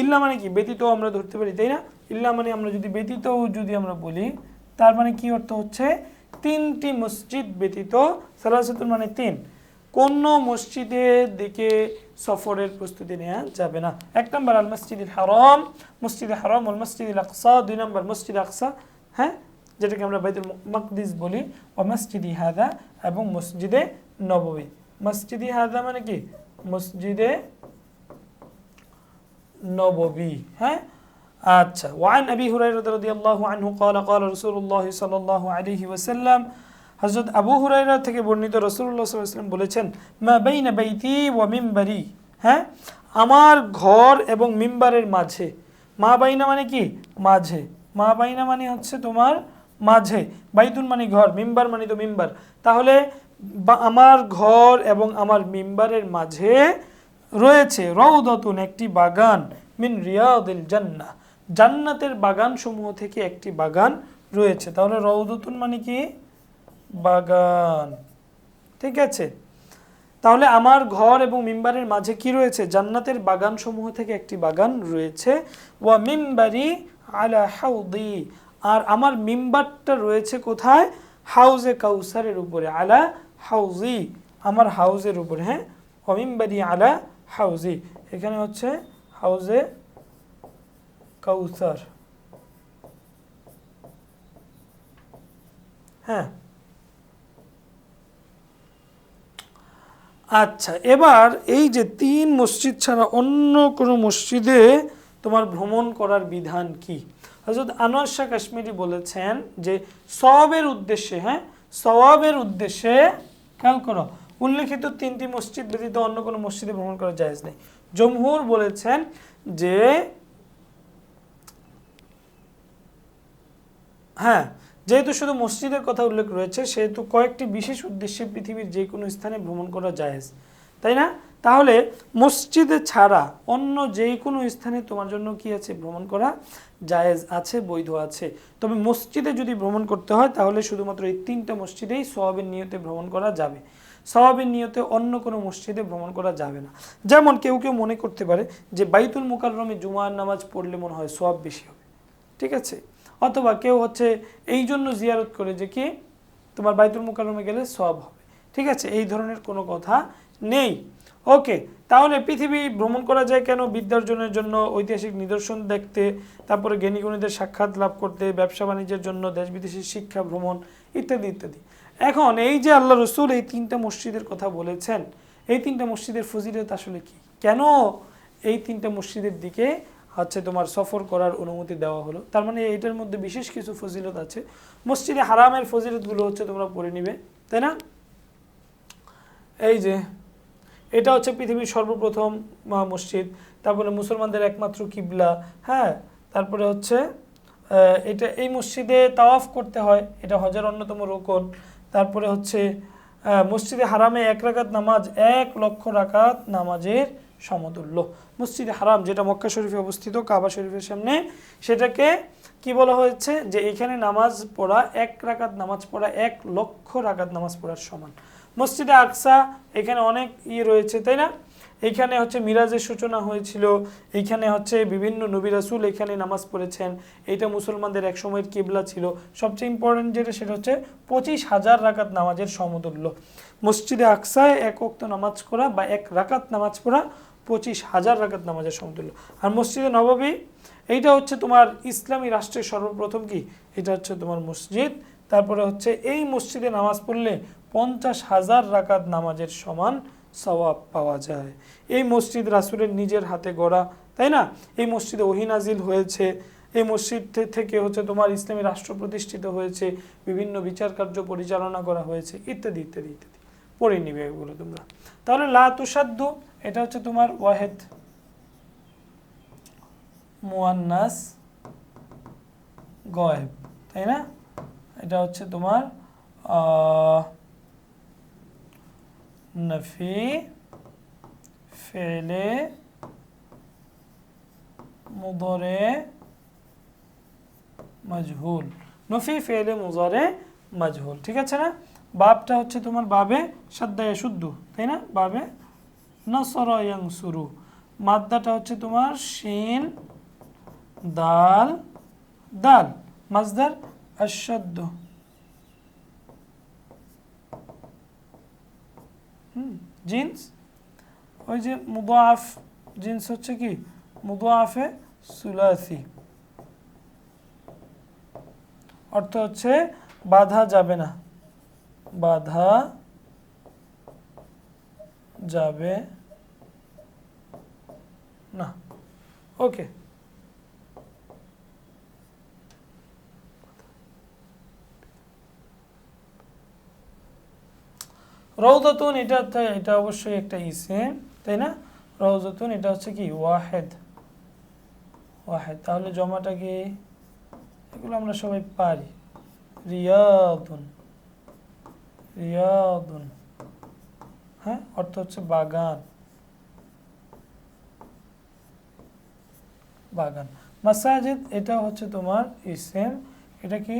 ইল্লা মানে কি ব্যতীত আমরা ধরতে পারি, তাই না? ইল্লা মানে আমরা যদি ব্যতীত যদি আমরা বলি, তার মানে কি অর্থ হচ্ছে 3টি মসজিদ ব্যতীত, সালাসাতুন মানে 3, কোন মসজিদের দিকে সফরের প্রস্তুতি নেওয়া যাবে না। 1 নম্বর আল মসজিদুল হারাম, মসজিদে হারাম, আল মসজিদুল আকসা, 2 নম্বর মসজিদ আকসা, হ্যাঁ, যেটাকে আমরা বাইতুল মাকদিস বলি, ও মসজিদি হাদা, এবং মসজিদে নববী। মসজিদি হাদা মানে কি মসজিদে নববী, হ্যাঁ। আচ্ছা, ওয়ান আবি হুরায়রা রাদিয়াল্লাহু আনহু قال قال رسول الله صلى الله عليه وسلم, হযরত আবু হুরায়রা থেকে বর্ণিত, রাসূলুল্লাহ সাল্লাল্লাহু আলাইহি ওয়াসাল্লাম বলেছেন, মা বাইনা বাইতি ওয়া মিম্বারি, হ্যাঁ, আমার ঘর এবং মিম্বারের মাঝে, মা বাইনা মানে কি মাঝে, মা বাইনা মানে হচ্ছে তোমার মাঝে, বাইতুন মানে ঘর, মিম্বার মানে তো মিম্বার, তাহলে আমার ঘর এবং আমার মিম্বারের মাঝে রয়েছে রাউদাতুন একটি বাগান, মিন রিয়াদিল জান্নাহ জান্নাতের বাগান সমূহ থেকে একটি বাগান রয়েছে। তাহলে রাউদাতুন মানে কি বাগান, ঠিক আছে। তাহলে আমার ঘর এবং মিম্বারের মাঝে কি রয়েছে? জান্নাতের বাগান সমূহ থেকে একটি বাগান রয়েছে। ওয়া মিম্বারি আলা হাউদি, আর আমার মিম্বারটা রয়েছে কোথায়? হাউজে কাউসারের উপরে, আলা হাউজি, আমার হাউজের উপরে, হ্যাঁ, ওয়া মিম্বারি আলা হাউজি, এখানে হচ্ছে হাউজে কাউসার, হ্যাঁ। আচ্ছা, এবার এই যে 3 মসজিদ ছাড়া অন্য কোনো মসজিদে তোমার ভ্রমণ করার বিধান কি? হযরত আনোয়ার শাহ কাশ্মীরি বলেছেন যে সওয়াবের উদ্দেশ্যে, হ্যাঁ, সওয়াবের উদ্দেশ্যে, খেয়াল করো, উল্লেখিত 3টি মসজিদ ব্যতীত অন্য কোনো মসজিদে ভ্রমণ করা জায়েজ নেই। জমহুর বলেছেন যে হ্যাঁ, যেহেতু শুধু মসজিদের কথা উল্লেখ রয়েছে, সেহেতু কয়েকটি বিশেষ উদ্দেশ্যে পৃথিবীর যে কোনো স্থানে ভ্রমণ করা জায়েজ, তাই না? তাহলে মসজিদে ছাড়া অন্য যে কোনো স্থানে তোমার জন্য কি আছে? ভ্রমণ করা জায়েজ আছে, বৈধ আছে। তবে মসজিদে যদি ভ্রমণ করতে হয় তাহলে শুধুমাত্র এই 3টা মসজিদেই সওয়াবের নিয়তে ভ্রমণ করা যাবে, সওয়াবের নিয়তে অন্য কোনো মসজিদে ভ্রমণ করা যাবে না। যেমন কেউ কেউ মনে করতে পারে যে বাইতুল মুকাররমে জুমার নামাজ পড়লে মনে হয় সওয়াব বেশি হবে, ঠিক আছে, অথবা কেউ হচ্ছে এই জন্য জিয়ারত করে যে কি তোমার বাইতুল মুকাররমে গেলে সওয়াব হবে, ঠিক আছে, এই ধরনের কোনো কথা নেই। ওকে, তাহলে পৃথিবী ভ্রমণ করা যায় কেন? বিদ্যার্জনের জন্য, ঐতিহাসিক নিদর্শন দেখতে, তারপরে জ্ঞানীগুণীদের সাক্ষাৎ লাভ করতে, ব্যবসা বাণিজ্যের জন্য, দেশ বিদেশের শিক্ষা ভ্রমণ ইত্যাদি ইত্যাদি। এখন এই যে আল্লাহ রসুল এই 3টা মসজিদের কথা বলেছেন, এই 3টা মসজিদের ফজিলত আসলে কি? কেন এই 3টা মসজিদের দিকে হচ্ছে তোমার সফর করার অনুমতি দেওয়া হলো? তার মানে এইটার মধ্যে বিশেষ কিছু ফজিলত আছে। মসজিদে হারামের ফজিলতগুলো হচ্ছে তোমরা পড়ে নিবে, তাই না? এই যে এটা হচ্ছে পৃথিবীর সর্বপ্রথম মসজিদ, তারপরে মুসলমানদের একমাত্র কিবলা, হ্যাঁ, তারপরে হচ্ছে এটা এই মসজিদে তাওয়াফ করতে হয়, এটা হজের অন্যতম রুকন। তারপরে হচ্ছে মসজিদে হারামে 1 রাকাত নামাজ 1 লক্ষ রাকাত নামাজের সমতুল্য। মসজিদে হারাম যেটা মক্কা শরীফে অবস্থিত, কাবা শরীফের সামনে, সেটাকে কি বলা হয়েছে? যে এখানে নামাজ পড়া 1 রাকাত নামাজ পড়া 1 লক্ষ রাকাত নামাজ পড়ার সমান। মসজিদে আকসা, এখানে অনেক রয়েছে, তাই না? এইখানে হচ্ছে মিরাজের সূচনা হয়েছিল, এইখানে হচ্ছে বিভিন্ন নবী রাসূল এখানে নামাজ পড়েছেন, এটা মুসলমানদের এক সময়ের কিবলা ছিল। সবচেয়ে ইম্পর্টেন্ট যেটা, সেটা হচ্ছে 25,000 রাকাত নামাজের সমতুল্য। মসজিদে আকসায় 1 ওয়াক্ত নামাজ পড়া বা 1 রাকাত নামাজ পড়া 25,000 রাকাত নামাজের সমতুল্য। আর মসজিদে নববী, এইটা হচ্ছে তোমার ইসলামী রাষ্ট্রের সর্বপ্রথম কি, এটা হচ্ছে তোমার মসজিদ। তারপরে হচ্ছে এই মসজিদে নামাজ পড়লে 50,000 রাকাত নামাজের সমান সওয়াব পাওয়া যায়। এই মসজিদ রাসূলের নিজের হাতে গড়া, তাই না? এই মসজিদে ওহী নাজিল হয়েছে, এই মসজিদ থেকে হচ্ছে তোমার ইসলামী রাষ্ট্র প্রতিষ্ঠিত হয়েছে, বিভিন্ন বিচার কার্য পরিচালনা করা হয়েছে, ইত্যাদি ইত্যাদি ইত্যাদি। পড়ে নিবে এগুলো তোমরা। তাহলে লা তুসাদ্দু, এটা হচ্ছে তোমার ওয়াহেদ মুয়ান্নাস গয়েব, তাই না? এটা হচ্ছে তোমার নফি ফেলে মুদরে মজহুল, নফি ফেলে মুদরে মজহুল, ঠিক আছে না? বাবটা হচ্ছে তোমার বাবে সাদ্দায় শুদ্ধ, তাই না? বাবে নাসরা ইয়ানসুরু। মাদ্দাটা হচ্ছে তোমার শিন দাল দাল, মাজদার আশাদ্দ। জিন্স ওই যে মুদাআফ, জিন্স হচ্ছে কি মুদাআফে সুলাসি, অর্থ হচ্ছে বাধা যাবে না, বাধা যাবে না। ওকে, রওদাতুন এটা অবশ্যই একটা ইসিম, তাই না? রওদাতুন এটা হচ্ছে কি ওয়াহেদ, ওয়াহেদ। তাহলে জমাটা কি? এগুলো আমরা সবাই পারি। রিয়াদুন, রিয়াদুন, হ্যাঁ, অর্থ হচ্ছে বাগান, বাগান। মাসাজিদ এটা হচ্ছে তোমার ইসিম, এটা কি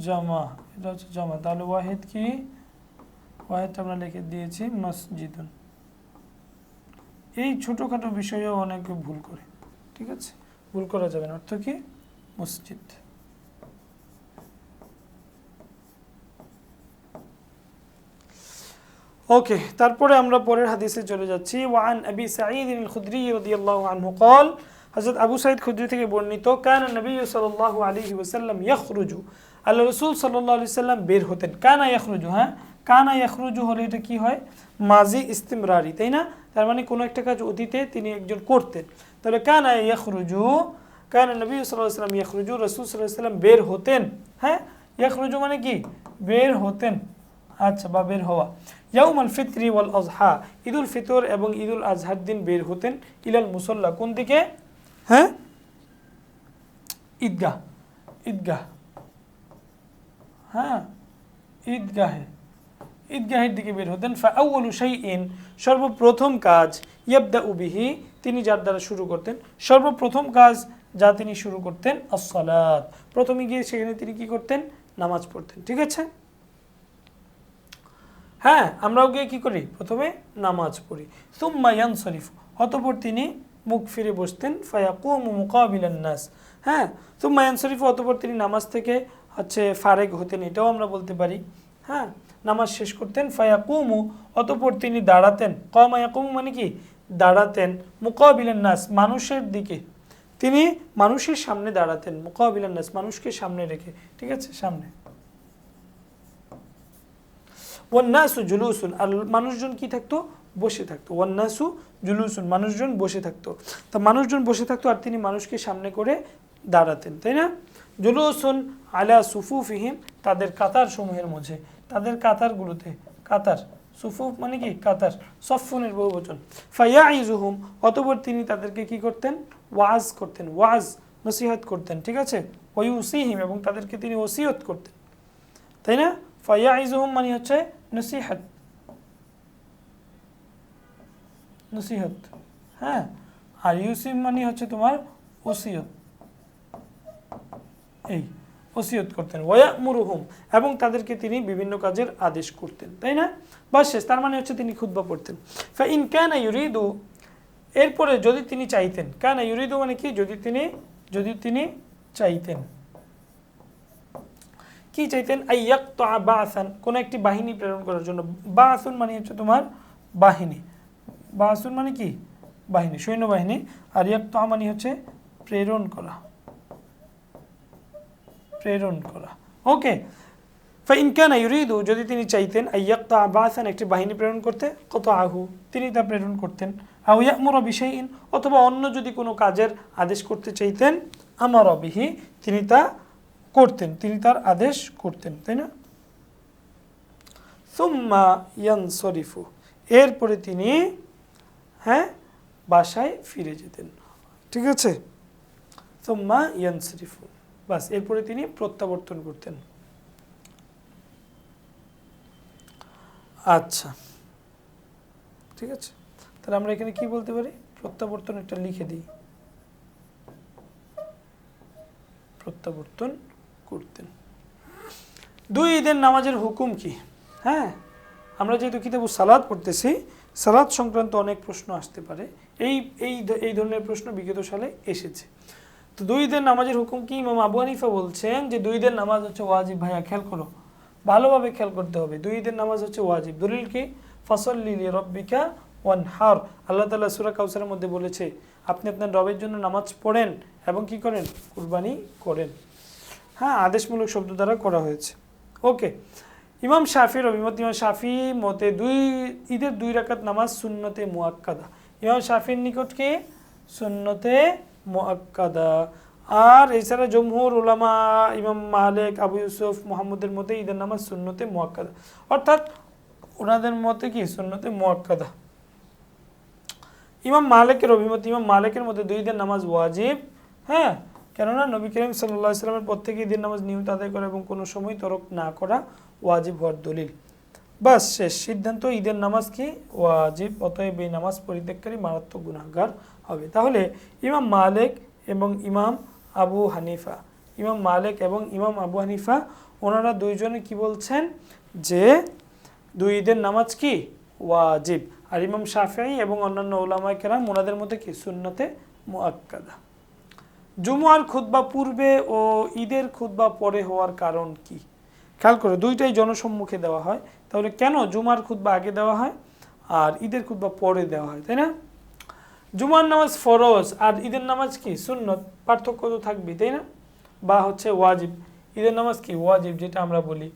জমা, এটা হচ্ছে জমা। তাহলে ওয়াহিদ কি? ওয়াহিদ আমরা লিখে দিয়েছি মসজিদুন। এই ছোটখাটো বিষয়েও অনেকে ভুল করে, ঠিক আছে? ভুল করা যাবে না। অর্থ কি? মসজিদ। ওকে, তারপরে আমরা পরের হাদিসে চলে যাচ্ছি। ওয়ান আবি সাঈদ আল খুদরি রাদিয়াল্লাহু আনহু قال, হযরত আবু সাঈদ খুদরি থেকে বর্ণিত, কানা নবী সাল্লাল্লাহু আলাইহি ওয়াসাল্লাম ইয়াখরুজু, আল্লাহ রাসূল সাল্লাল্লাহু আলাইহি ওয়াসাল্লাম বের হতেন। কানা ইয়াখরুজু, হ্যাঁ, কানা ইয়াখরুজু হলে এটা কি হয়? মাজি ইস্তিমরারি, তাই না? তার মানে কোনো একটা কাজ অতীতে তিনি একজন করতেন। তাহলে কানা ইয়াখরুজু, কানা নবী সাল্লাল্লাহু আলাইহি ওয়াসাল্লাম ইয়াখরুজু, রাসূল সাল্লাল্লাহু আলাইহি ওয়াসাল্লাম বের হতেন। হ্যাঁ, ইয়াখরুজু মানে কি? বের হতেন, আচ্ছা, বা বের হওয়া। ইয়াউমাল ফিতরি ওয়াল আযহা, ঈদুল ফিতর এবং ঈদুল আজহার দিন বের হতেন। ইলাল মুসাল্লা, কোন দিকে? হ্যাঁ, ঈদগাহ, ঈদগাহ, হ্যাঁ, ঈদগাহে, ঈদগাহের দিকে বের হতেন। ফাআউয়ালু শাইইন, সর্বপ্রথম কাজ, ইয়াবদাউ বিহি, তিনি যার দ্বারা শুরু করতেন, সর্বপ্রথম কাজ যা তিনি শুরু করতেন, আস-সালাত, প্রথমে গিয়ে সেখানে তিনি কি করতেন? নামাজ পড়তেন, ঠিক আছে? হ্যাঁ, আমরাও গিয়ে কি করি? প্রথমে নামাজ পড়ি। সুম্মা ইয়ানসরিফ, অতঃপর তিনি মুখ ফিরে বসতেন। ফায়াকুমু মুকাবিলান নাস, হ্যাঁ, সুম্মা ইয়ানসরিফ, অতঃপর তিনি নামাজ থেকে হচ্ছে ফারেগ হতেন, এটাও আমরা বলতে পারি। হ্যাঁ, নামাজ শেষ করতেন। ফায়াকুমু, অতঃপর তিনি দাঁড়াতেন। কামা ইয়াকুমু মানে কি? দাঁড়াতেন। মুকাবিলান নাস, মানুষের দিকে, তিনি মানুষের সামনে দাঁড়াতেন। মুকাবিলান নাস, মানুষকে সামনে রেখে, ঠিক আছে? সামনে। ওয়ান্নাসু জুলুসুন, আর মানুষজন কি থাকতো? বসে থাকতো। ওয়ান্নাসু জুলুসুন, মানুষজন বসে থাকতো। তা মানুষজন বসে থাকতো আর তিনি মানুষকে সামনে করে দাঁড়াতেন, তাই না? জুলুসুন আলা সুফুফিহিম, তাদের কাতার সমূহের মধ্যে, তাদের কাতারগুলোতে। কাতার, সুফুফ মানে কি? কাতার, সফুনের বহুবচন। ফায়াইজুহুম, অতঃপর তিনি তাদেরকে কি করতেন? ওয়াজ করতেন, ওয়াজ, নসিহত করতেন, ঠিক আছে? ওয়ুসিহিম, এবং তাদেরকে তিনি ওসিয়ত করতেন, তাই না? ফায়াইজুহুম মানে হচ্ছে নসিহত, নসিহত, হ্যাঁ, আর ইউসিম মানে হচ্ছে তোমার ওসিয়ত, এই ওসিয়ত করতেন। ওয়ায়ামুরুহুম, এবং তাদেরকে তিনি বিভিন্ন কাজের আদেশ করতেন, তাই না? বাস শেষ। তার মানে হচ্ছে তিনি খুতবা পড়তেন। ফাইন কানা ইউরিদু, এরপরে যদি তিনি চাইতেন, কানা ইউরিদু মানে কি? যদি তিনি চাইতেন, কি চাইতেন? আইয়াকতা বাসান, কোন একটি বাহিনী প্রেরণ করার জন্য। বাসুন মানে হচ্ছে তোমার বাহিনী, বাসুন মানে কি? বাহিনী, সৈন্যবাহিনী। আর ইয়াকতা মানে হচ্ছে প্রেরণ করা, প্রেরণ করা। ওকে, ফাইন কানা ইউরিদু, যদি তিনি চাইতেন, আইয়াকতা বাসান, একটি বাহিনী প্রেরণ করতে, কতআহু, তিনি তা প্রেরণ করতেন। আও ইয়ামুরা বিশাইইন, অথবা অন্য যদি কোনো কাজের আদেশ করতে চাইতেন, আমারা বিহি, তিনি তা করতেন, তিনি তার আদেশ করতেন, তাই না? সুম্মা ইয়ানসরিফু, এরপরে তিনি, হ্যাঁ, বাসায় ফিরে যেতেন, ঠিক আছে? সুম্মা ইয়ানসরিফু, বাস, এরপরে তিনি প্রত্যাবর্তন করতেন। আচ্ছা, ঠিক আছে, তাহলে আমরা এখানে কি বলতে পারি? প্রত্যাবর্তন, একটা লিখে দিই, প্রত্যাবর্তন করতেন। দুই ঈদের নামাজের হুকুম কি? হ্যাঁ, আমরা যেহেতু কিতাবুস সালাত পড়তেছি, সালাত সংক্রান্ত অনেক প্রশ্ন আসতে পারে। এই এই এই ধরনের প্রশ্ন বিগত সালে এসেছে। তো দুই ঈদের নামাজের হুকুম কি? ইমাম আবু হানিফা বলছেন যে দুই ঈদের নামাজ হচ্ছে ওয়াজিব। ভাইয়া খেয়াল করো, ভালোভাবে খেয়াল করতে হবে। দুই ঈদের নামাজ হচ্ছে ওয়াজিব। দলিল কি? ফাসাল্লি লিরাব্বিকা ওয়ানহার। আল্লাহ তাআলা সূরা কাউসারের মধ্যে বলেছে আপনি আপনার রবের জন্য নামাজ পড়েন এবং কি করেন? কুরবানি করেন। হ্যাঁ, আদেশমূলক শব্দ দ্বারা করা হয়েছে। ওকে, ইমাম শাফির অভিমত, ইমাম শাফি মতে ঈদের 2 রাকাত নামাজ সুন্নতে মুআক্কাদা। ইমাম শাফির নিকট কি? সুন্নতে মুআক্কাদা। আর এছাড়া জমহুর উলামা, ইমাম মালিক, আবু ইউসুফ, মুহাম্মদের মতে ঈদের নামাজ সুন্নতে মুআক্কাদা, অর্থাৎ ওনাদের মতে কি? সুন্নতে মুআক্কাদা। ইমাম মালিকের অভিমত, ইমাম মালিকের মতে 2 ঈদের নামাজ ওয়াজিব। হ্যাঁ, কেননা নবী করিম সাল্লাল্লাহু আলাইহি ওয়াসাল্লামের পর থেকে ঈদের নামাজ নিয়মিত আদায় করা এবং কোনো সময় তরক না করা ওয়াজিব হওয়ার দলিল। বাস শেষ সিদ্ধান্ত, ঈদের নামাজ কি? ওয়াজিব। অতএব এই নামাজ পরিত্যাগকারী মারাত্মক গুনাহগার হবে। তাহলে ইমাম মালিক এবং ইমাম আবু হানিফা, ইমাম মালিক এবং ইমাম আবু হানিফা ওনারা দুইজনে কি বলছেন? যে 2 ঈদের নামাজ কি? ওয়াজিব। আর ইমাম শাফিঈ এবং অন্যান্য উলামায়ে কেরাম ওনাদের মধ্যে কি? সুন্নতে মুআক্কাদা। জুমুয়ার খুতবা পূর্বে ও ঈদের খুতবা পরে হওয়ার কারণ কি? খেয়াল করো, দুইটাই জনসম্মুখে দেওয়া হয়। তাহলে কেন জুমার খুতবা আগে দেওয়া হয় আর ঈদের খুতবা পরে দেওয়া হয়, তাই না? জুমার নামাজ ফরজ আর ঈদের নামাজ কি? সুন্নত। পার্থক্য তো থাকবেই, তাই না? বা হচ্ছে ওয়াজিব। ঈদের নামাজ কি? ওয়াজিব, যেটা আমরা বলি।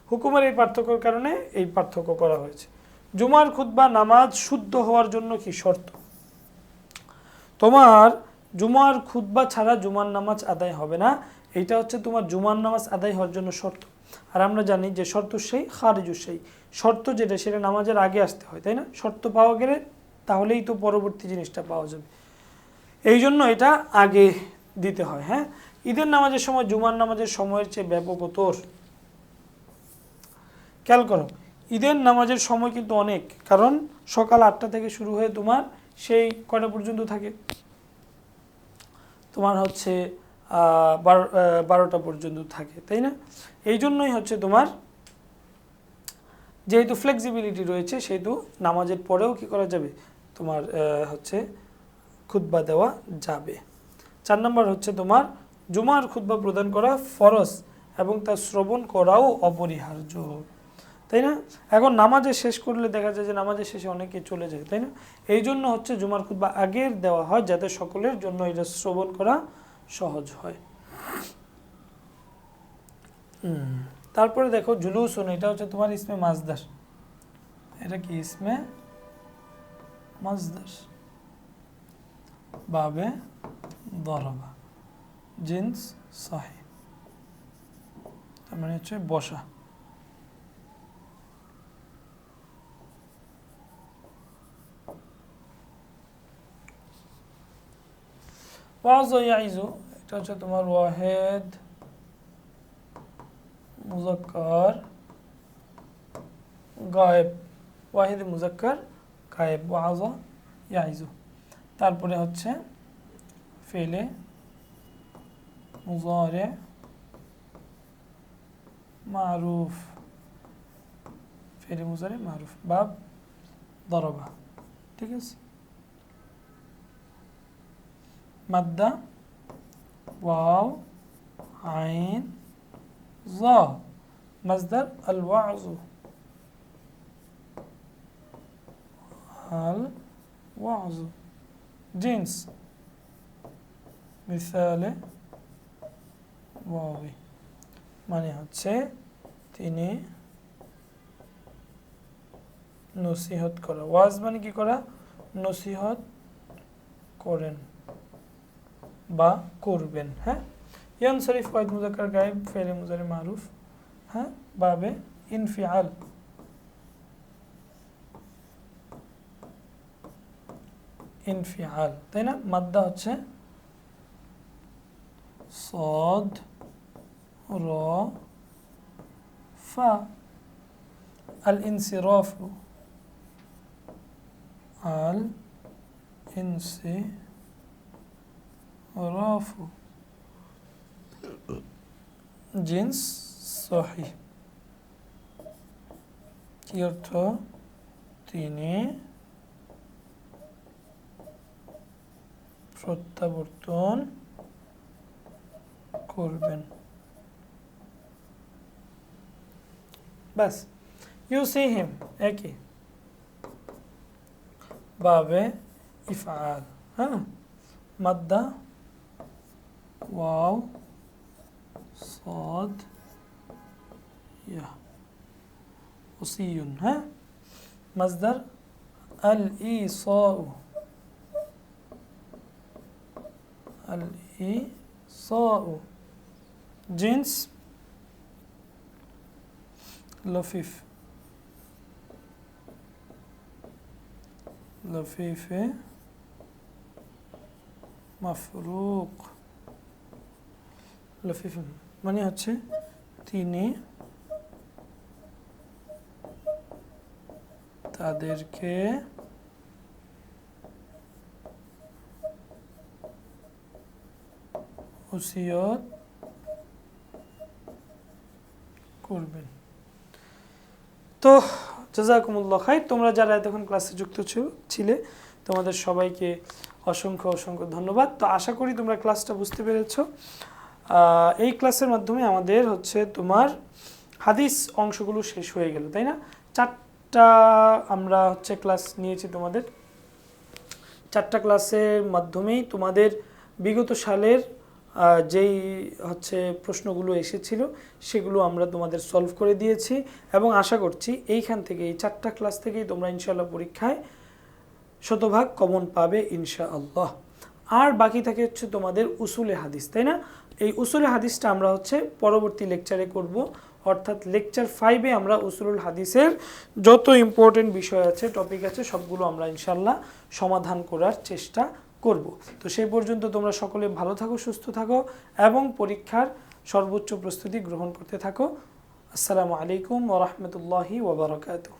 হুকুমের এই পার্থক্যের কারণে এই পার্থক্য করা হয়েছে। জুমার খুতবা নামাজ শুদ্ধ হওয়ার জন্য কি শর্ত? তোমার জুমার খুতবা ছাড়া জুমার নামাজ আদায় হবে না। এইটা হচ্ছে তোমার জুমার নামাজ আদায় হওয়ার জন্য শর্ত। আর আমরা জানি যে শর্ত সেই খারিজু সেই, শর্ত যেটা সেটা নামাজের আগে আসতে হয়, তাই না? শর্ত পাওয়া গেলে তাহলেই তো পরবর্তী জিনিসটা পাওয়া যাবে। এই জন্য এটা আগে দিতে হয়। হ্যাঁ, ঈদের নামাজের সময় জুমার নামাজের সময়ের চেয়ে ব্যাপকতর। খেয়াল করো, ঈদের নামাজের সময় কিন্তু অনেক, কারণ সকাল 8টা থেকে শুরু হয়ে তোমার সেই কয়টা পর্যন্ত থাকে? তোমার হচ্ছে 12টা পর্যন্ত থাকে, তাই না? এই জন্যই হচ্ছে তোমার যেহেতু ফ্লেক্সিবিলিটি রয়েছে, সেহেতু নামাজের পরেও কি করা যাবে? তোমার হচ্ছে খুতবা দেওয়া যাবে। 4 নম্বর হচ্ছে তোমার জুমার খুতবা প্রদান করা ফরজ এবং তা শ্রবণ করাও অপরিহার্য, তাই না? এখন নামাজে শেষ করলে দেখা যায় যে নামাজের শেষে অনেকে চলে যায়, তাই না? এই জন্য হচ্ছে জুমার খুতবা আগের দেওয়া হয়, যাতে সকলের জন্য এটা শ্রবণ করা সহজ হয়। তারপরে দেখো জুলুসুন, এটা হচ্ছে তোমার ইসমে মাজদার। এটা কি? ইসমে মাজদার, বাবে দরবা, জিন্স সাহি, তার মানে হচ্ছে বসা। ওয়াজা ইয়াইজু, এটা হচ্ছে তোমার ওয়াহেদ মুজাক্কার গায়েব, ওয়াহিদ মুজাক্কার গায়েব, ওয়াজা ইয়াইজু। তারপরে হচ্ছে ফেলে মুজারে মারুফ, ফেলে মুজারে মারুফ, বাব দরবা, ঠিক আছে? মাদ্দা ওয়াও আইন যা, মাজদার আল ওয়াজু, আল ওয়াজু, জিন্স মিসালে ওয়াবি, মানে হচ্ছে তিনি নসিহত করা। ওয়াজ মানে কি করা? নসিহত করেন বা করবেন। হ্যাঁ, ইয়ানসরিফ ওয়াহিদ মুজাক্কার গায়েব, ফেলে মুজারে মারুফ। হ্যাঁ, বাবে ইনফিআল, ইনফিআল, তাই না? মাদ্দা হচ্ছে সদ র ফা, আল ইনসিরাফু, আল ইনসিরাফু, জিন্স সহিহ। কি অর্থ? তিনি প্রত্যাবর্তন করবেন। বাস, ইউ সি হিম একই বাবে ইফআল। হ্যাঁ, মাদ্দা ওয়াও صاد يا وصي. ها مصدر الإيصاء. الإيصاء جنس لفيف. لفيف مفروق. লফিফ মানে হচ্ছে তিনি তাদেরকে ওসিয়ত করবেন। তো জাযাকুমুল্লাহ খাইর, তোমরা যারা এতক্ষণ ক্লাসে যুক্ত ছিলে তোমাদের সবাইকে অসংখ্য অসংখ্য ধন্যবাদ। তো আশা করি তোমরা ক্লাসটা বুঝতে পেরেছো। এই ক্লাসের মাধ্যমে আমাদের হচ্ছে তোমার হাদিস অংশগুলো শেষ হয়ে গেল, তাই না? 4টা আমরা হচ্ছে ক্লাস নিয়েছি তোমাদের। 4টা ক্লাসের মাধ্যমেই তোমাদের বিগত সালের যেই হচ্ছে প্রশ্নগুলো এসেছিল সেগুলো আমরা তোমাদের সলভ করে দিয়েছি এবং আশা করছি এইখান থেকে এই 4টা ক্লাস থেকেই তোমরা ইনশাআল্লাহ পরীক্ষায় শতভাগ কমন পাবে ইনশাআল্লাহ। আর বাকি থাকে হচ্ছে তোমাদের উসুলে হাদিস, তাই না? এই উসুলে হাদিসটা আমরা হচ্ছে পরবর্তী লেকচারে করব, অর্থাৎ লেকচার 5-এ আমরা উসুলুল হাদিসের যত ইম্পর্টেন্ট বিষয় আছে, টপিক আছে, সবগুলো আমরা ইনশাআল্লাহ সমাধান করার চেষ্টা করব। তো সেই পর্যন্ত তোমরা সকলে ভালো থাকো, সুস্থ থাকো এবং পরীক্ষার সর্বোচ্চ প্রস্তুতি গ্রহণ করতে থাকো। আসসালামু আলাইকুম ওয়া রাহমাতুল্লাহি ওয়া বারাকাতুহু।